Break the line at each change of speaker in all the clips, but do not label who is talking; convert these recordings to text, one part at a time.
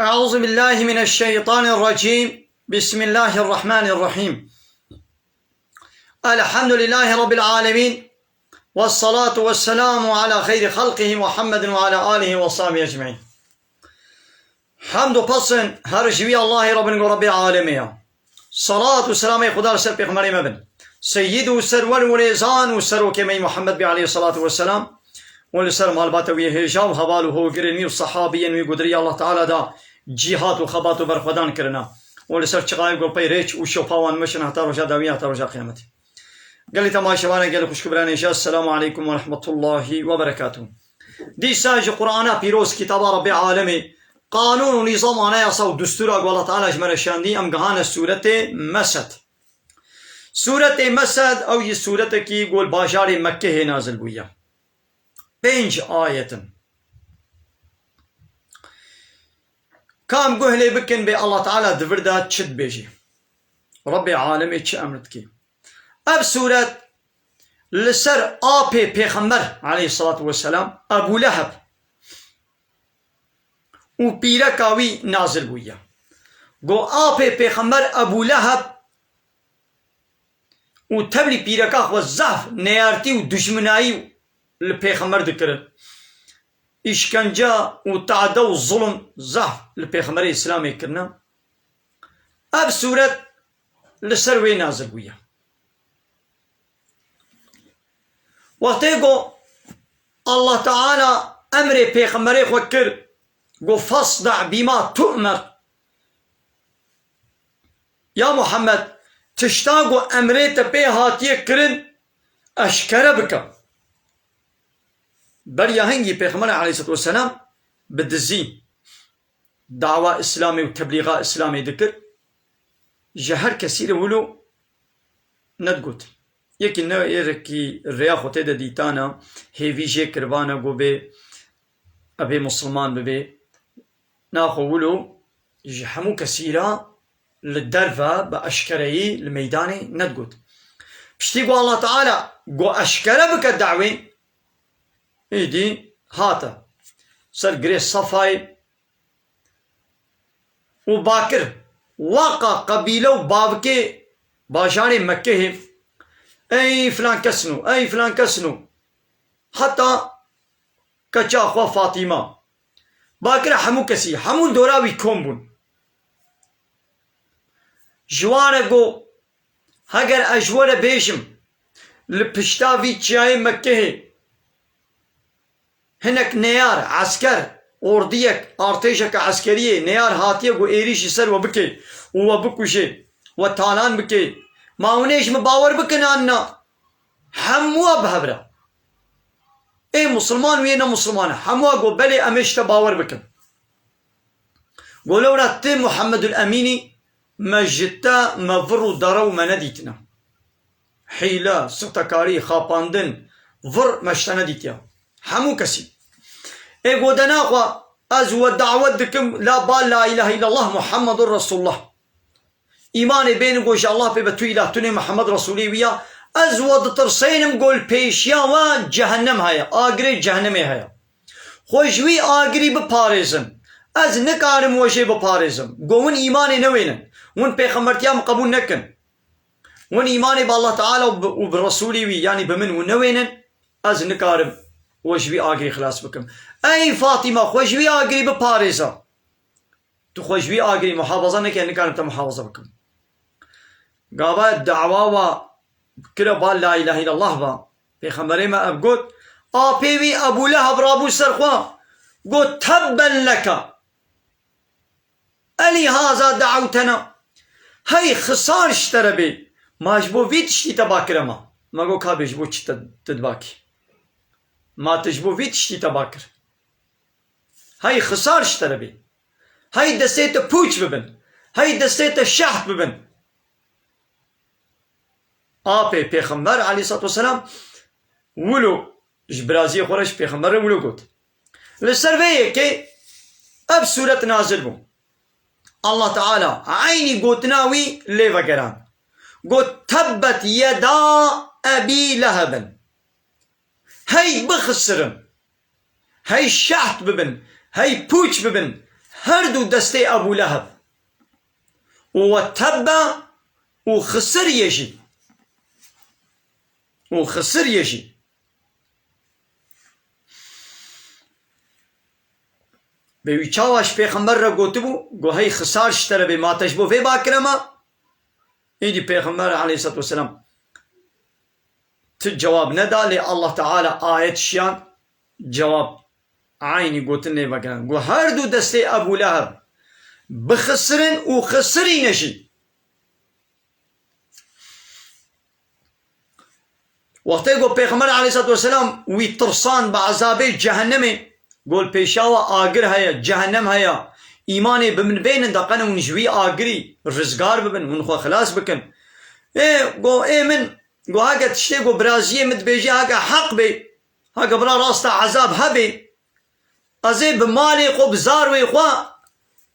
أعوذ بالله من الشيطان الرجيم. بسم الله الرحمن الرحيم. الحمد لله رب العالمين، والصلاة والسلام على خير خلقه محمد وعلى آله وصحبه أجمعين. حمد و پسن هر جوی الله رب العالمين. صلاة و سلام خدا سر پیغمبر مبن سيد و سرور و ريزان و سر و كمي محمد عليه الصلاة والسلام ولسر مالبات ويهجا و حوال و گرنی و صحابین و قدری الله تعالی دا جهاد و خبات و برخودان کرنا ولسر چقای گل پی ریچ و شوپاوان مشن حتی رجا دوی حتی رجا قیامت. قال تماشاوانا قال خوش كبران إنشاء. السلام عليكم ورحمة الله وبركاته. دي ساج قرآن بيروس كتاب رب العالمين قانون ونظام أنا يصو دستور الله تعالى جمر شاندي أم جهان سورة مسد. سورة مسد أو ي سورة كي قول باشار مكة نازل بويا 5 آية. كام قهلي بكن بي الله تعالى دفردا تشد بيجي رب العالمين تش أمرتكي اب سورة لسر آبي پیغمبر عليه الصلاة والسلام أبو لهب و پیرکاوی نازل بویا. گو آبي پیغمبر أبو لهب و تبلي پیرکا و زعف نیارتی و دشمنایی لپیغمبر دکرن اشکنجا و تعدى و ظلم زعف لپیغمبر اسلامي کرنا. اب سورة لسر وی نازل بویا. وقتی گو الله تعالى امر پیغمبری خود کرد گو فاصدع بما تؤمر یا محمد تشتا گو امری تپی هاتیه کرن اشکره بکن بریا هنگی پیغمبر علیه الصلاة والسلام بدزی دعوة اسلامی و تبلیغ اسلامی دکر جهر کسیر ولو ندگوت یکی نه ایرکی ریا خوته ده دیتانا هیوی جه کروانا گو به ابی مسلمان ببه ناخو ولو جهمو کسیرا للدرفة بأشكري الميداني ندقود بشتي قو الله تعالى قو أشكره بك الدعوين ايدي هاتا سر قريس صفاي وباكر واقع قبيلة وبابكي باشاني مكة اي فلان كسنو اي فلان كسنو حتى كچاخوا فاطمة باكر حمو كسي حمو دوراوي كومبون جوانه گو هگر اجوره بیشم لپشتاوی چیای مکه هنک نیار عسكر اردیک ارتشک عسکریه نیار هاتیه گو ایریش سر و بکی و بکوشه و تالان بکی ماونیش مباور بکن آننا هموا بهبرا ای مسلمان وینا مسلمان هموا گو بلی امشت باور بکن قولوا رات محمد الامینی مجتا مفرو درو منديتنا حيلة ستكاري خاپاندن فر مشتنا ديتيا حمو كسي اي قودناقوا ازو الدعوة دكم لا بال لا اله الا الله محمد رسول الله ايمان بين قوش الله ببتو اله تني محمد رسولي ويا ازو ترسينم قول بيشيا و جهنم هيا اگري جهنم هيا خوشوي اگري بپاريزم از نكارم وشي بپاريزم قوون ايمان نوينن ون پیغمبرتيام قبول نكن ون ايماني بالله تعالى وبرسولي وي يعني بمن ونوينن از نكارم وشوي اگري خلاص بكم اي فاطمة خوشوي اگري بپاريزا تو خوشوي اگري محافظة نكن نكارم تا محافظة بكم قابا الدعوة و كلا بال لا اله الا الله با پیغمبري ما ابقود آبيوي ابو لهب رابو سرخوا قد تبا لك ألي هذا دعوتنا هاي خسار اشتربي ماجبو فيتشتي تباكر ما قو كابيش بو تدباكي ما تجبو فيتشتي تباكر هاي خسار اشتربي هاي دستيت بوش ببن هاي دستيت شحت ببن آبي پیغمبر عليه الصلاة والسلام ولو جبرازي خورش پیغمبر ولو قد لسرويه كي اب سورة نازل بو الله تعالى عيني قوتناوي ليفا قران قوت تبت يدا أبي لهب هاي بخسرن هاي شحت ببن هاي بوش ببن هردو دستي أبو لهب وتبا وخسر يجي بيوي چاواش پیغمبر را گوتبو گو هی خسار شتره بي ماتش بو في باكرما ايدي پیغمبر عليه الصلاة والسلام تجواب ندا لي الله تعالى آيات شيان جواب عيني قوتني بكرا قو هردو دستي أبو لهب بخسرن وخسري نشي وقتی گو پیغمبر علیه الصلاة والسلام وی ترسان بعذاب جهنم قول پیشاوا آگر هيا جهنم هيا ایمان بمن بین دقن ونجوی آگری رزگار ببن ونخوا خلاص بکن قو من قو هاگا تشتي قو برازيه متبيجي هاگا حق بي هاگا برا راستا عذاب هبي ازي بمالي قو بزاروي خوا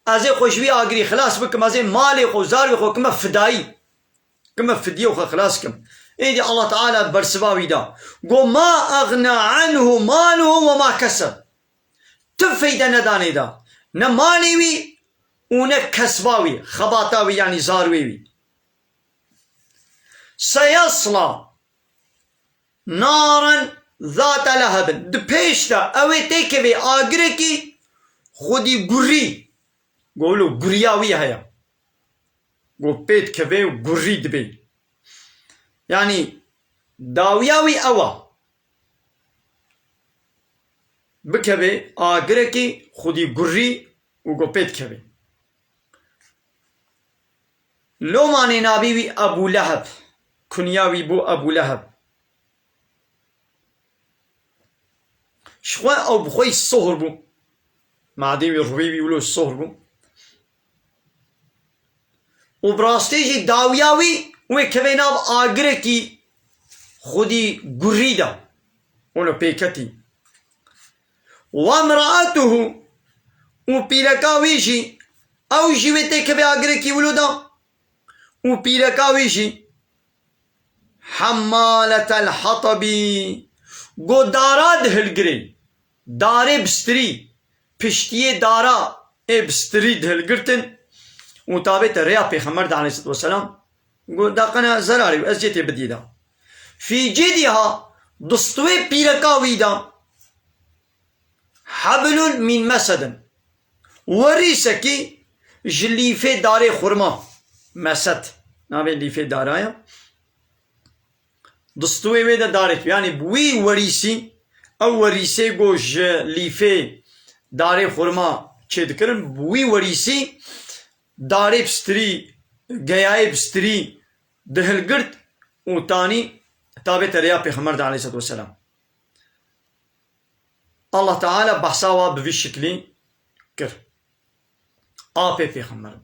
ازي خوشوي آگری خلاص بكم ازي مالي قو زاروي خو كما فدائي كما فديو خو خلاص كم ايدي الله تعالى برسباوي دا قو ما اغنى عنه ماله وما كسب تفيد نداني دا نمالي وي ونكسباوي خباطاوي يعني زاروي وي سيصلى نارا ذات لهب دبيشتا اوي تيكي آگركي خودي قري قولوا قرياوي هيا قو بيت كبي وقري دبي يعني داوياوي أوا بكبي آگركي خودي قري وقو بيت كبي لو ماني نابيوي أبو لهب كنياوي بو أبو لهب شخوا أو بخوي الصهر بو معديوي الربيبي ولو الصهر بو وبراستيجي داوياوي وكبي ناب آگركي خودي قريدا ولو بيكتي وامرأته وبيركاويجي أو جيوتي كبي آگركي ولودا وبيركاويجي حمالة الحطب قو دارا دهلگري داري بستري پشتيه دارا بستري دهلگرتن وتابت ريا پیغمبر عليه الصلاة والسلام قو داقنا زراري وأزجتي بديدا في جيدها دستوي بيركاوي دا حبل من مسد وريسكي جليفي داري خرما مسد نابي ليفي دارايا دستوي ويدا دارت يعني بوي وريسي او وريسي قو جليفي داري خرما چه دكرن بوي وريسي داري بستري گياي بستري دهلگرد وتاني تابت ريا پیغمبر عليه الصلاة والسلام الله تعالى بحثاوا بوي شكلي كر آبي پیغمبر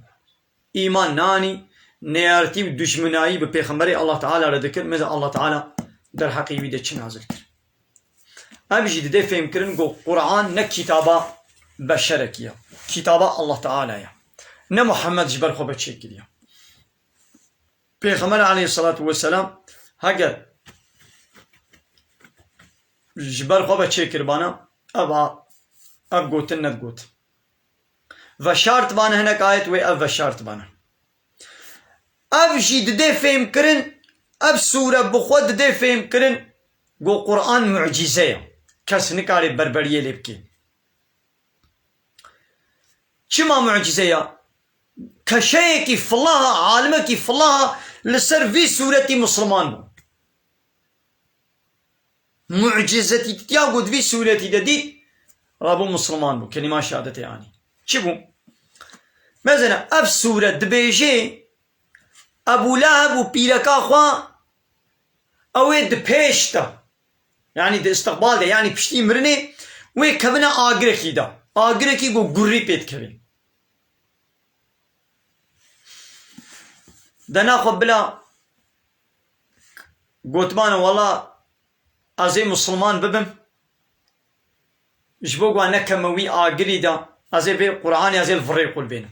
إيمان ناني نيارتي و دشمنائي بپیغمبر الله تعالى ردكر ماذا الله تعالى در حقيبي ده چه نازل كر أبجي ده فهم كرن قو قرآن نه كتابة بشركية كتابة الله تعالى يا نه محمد جبر خو بچه كريا پیغمبر عليه الصلاة والسلام هاگر جبر خو بچه كربانا اب گوتن ند گوت و شرط بانا هناك آيت وي اب و شرط بانا اب جي ده فهم كرن اب سورة بخود ده فهم كرن قو قرآن معجزة كس نكاري بربرية لبكي چما معجزة كشيكي فلاها عالمكي فلاها لسر في سورة مسلمان معجزتي تتياقود في سورة دي رابو مسلمان بو كلمة شهادة يعني چبو مثلا اب سورة دبيجي ابو لهب و بيركا خوا اوه دبيشتا يعني ده استقبال ده يعني پشتی مرنه وی کبنا آگرکی دا آگرکی گو گری پیت کبین دنا خب بلا گوتمان والله ازي مسلمان ببم جبو گو نکموی آگری دا ازي بي قرآن ازي الفريق قل بينا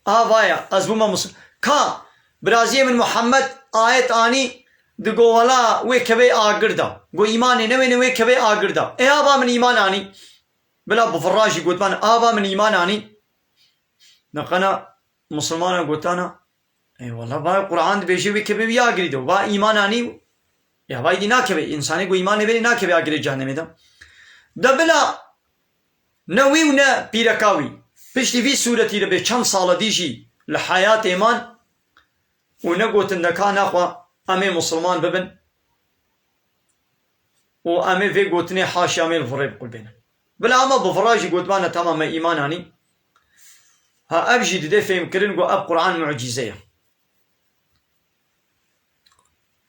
بايا ازبوما مسلم كا برازي من محمد آيت آني دگو والا وی کبه آگر دا گو ایمان نوی نوی کبه آگر دا آبا من ایمان آنی بلا بفراجی گوتمان آبا من ایمان آنی نقنا مسلمان قوتانا اي والله با قرآن بيجي وكبي يا غريدو با ايمان اني يا باي دي ناكبي انساني کو ایمان نه ناكبي اگري جهنم دبلا نويونا بيركاوي پشتی وی صورتی رو به چند سال دیجی لحیات ایمان و نگوتن نکان اخوا امی مسلمان ببن و امی وی گوتنی حاشی امی الفریب قل بین بلا اما بفراجی گوتبانا تمام ایمانانی ها ابجي دي فهم كرين اب قرآن معجزه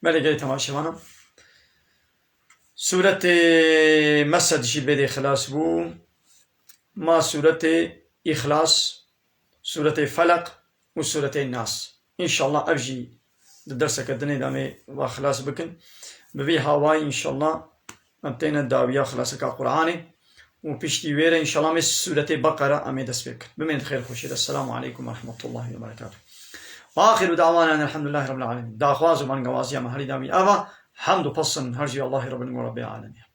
ملقي تماشي سورة مسد جيل بدي خلاص بو ما سورة إخلاص سورة فلق وسورة الناس إن شاء الله أبجي الدرس كدني دامي وخلاص بكن ببي هواي إن شاء الله أمتين الدعوية خلاص كقرآني وبيشتي ويرا إن شاء الله مس سورة بقرة أمي دسبك بمن خير خوشي السلام عليكم ورحمة الله وبركاته وآخر دعوانا أن الحمد لله رب العالمين دا خواز من قوازيا محلي دامي أبا حمد وبصن هرجي الله رب العالمين